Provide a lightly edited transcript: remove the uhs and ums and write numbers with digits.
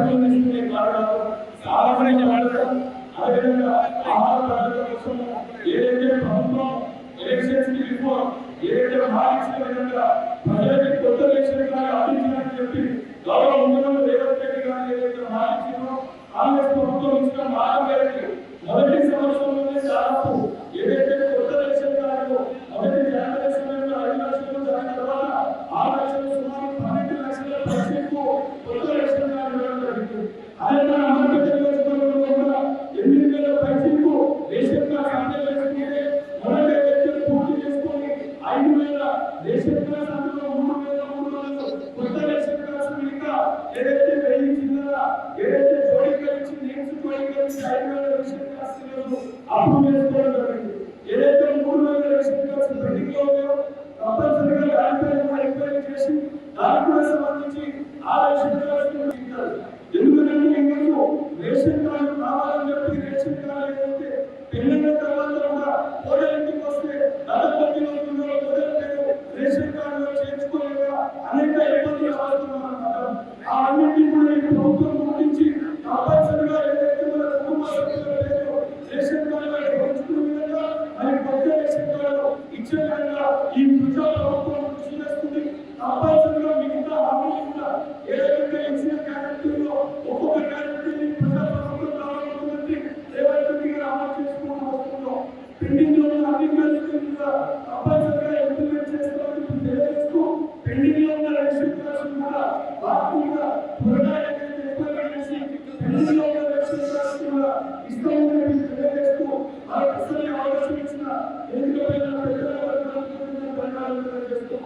ప్రతిబింబించే కారణాలు సాధారణంగా వాడతారు. అదేవిధంగా ఆహార భద్రత కోసం ఏదైతే ప్రభుత్వం ఎలక్షన్స్ కి బిఫోర్ ఏదైతే హామీల విధంగా ప్రజలకి కొత్త రేషన్ కార్డు అందించాలని చెప్పి గౌరవ ముఖ్యమంత్రి రేవంత్ రెడ్డి గారు ఏదైతే హామీలో కాంగ్రెస్ ప్రభుత్వం ఇచ్చిన మాట మేరకు మొదటి సంవత్సరంలోనే దాదాపు ఏదైతే కొత్త రేషన్ కార్డు మొదటి జనరేషన్ 5 లక్షలు దాని తర్వాత 6 లక్షలు సుమారు 12 లక్షల పైసలకు కొత్త రేషన్ కార్డు ఇవ్వడం జరిగింది. అదే అమర్పేట నియోజకవర్గంలో కూడా 8,000 పైసలకు రేషన్ కార్డు అమలు చేసుకుంటే మొదటి వ్యక్తులు పూర్తి చేసుకొని 5,000 రేషన్ కార్డు అందులో 3,300 కొత్త రేషన్ కార్డు ఇంకా ఏదైతే 1000 చిల్లర ఏదైతే జోడికలించి నేమ్స్ జోడికలించి 5,000 రేషన్ కార్డు అప్రూవ్ చేసుకోవడం జరిగింది. ఏదైతే 3,000 రేషన్ కార్డు పెండింగ్ లో ఉన్నాయో తప్పనిసరిగా దానిపై ఎంక్వైరీ చేసి దానికి కూడా సంబంధించి ఆ రేషన్ కార్డు ఇస్తారు. ఎందుకంటే మీకు రేషన్ కార్డు కావాలని చెప్పి రేషన్ కార్డు ఏదైతే పెళ్ళిన తర్వాత కూడా కోడల ఇంటికి వస్తే నలభై రోజుల్లో కోడలు రేషన్ కార్డులో చేర్చుకోలేక అనేక ఇబ్బందులు పడుతున్నారు. ఆ అన్నింటినీ కూడా ఈ ప్రభుత్వం గురించి తప్పనిసరిగా ఏదైతే మన కుటుంబ సభ్యులు లేదో రేషన్ కార్డులో పెంచుకునే విధంగా మరి కొత్త రేషన్ కార్డు ఇచ్చే విధంగా ఈ ప్రజా ప్రభుత్వం కృషి చేస్తుంది. తప్పనిసరిగా మిగతా హామీలు కూడా ఏదైతే ఇచ్చిన క్యారెక్టర్లో ఒక్కొక్క క్యారెక్టర్ని ప్రజా ప్రభుత్వం రావాలనుకుంటుంది రేవంత్ రెడ్డి గారు అమలు చేసుకుంటూ వస్తున్నాం. పెండింగ్ లో ఉన్న అన్ని కార్యక్రమాలు కూడా తప్పనిసరిగా ఇంప్లిమెంట్ చేస్తామని తెలియజేస్తూ పెండింగ్ లో ఉన్న రేషన్ కార్డు కూడా వాటిని కూడా త్వరగా ఏదైతే ఎక్కువగా చేసి పెండింగ్ లో ఉన్న రేషన్ కార్డు కూడా ఇస్తామని తెలియజేస్తూ అసలు అవకాశం ఇచ్చిన ఎన్నికల పెద్దల ధన్యవాదాలు తెలియజేస్తూ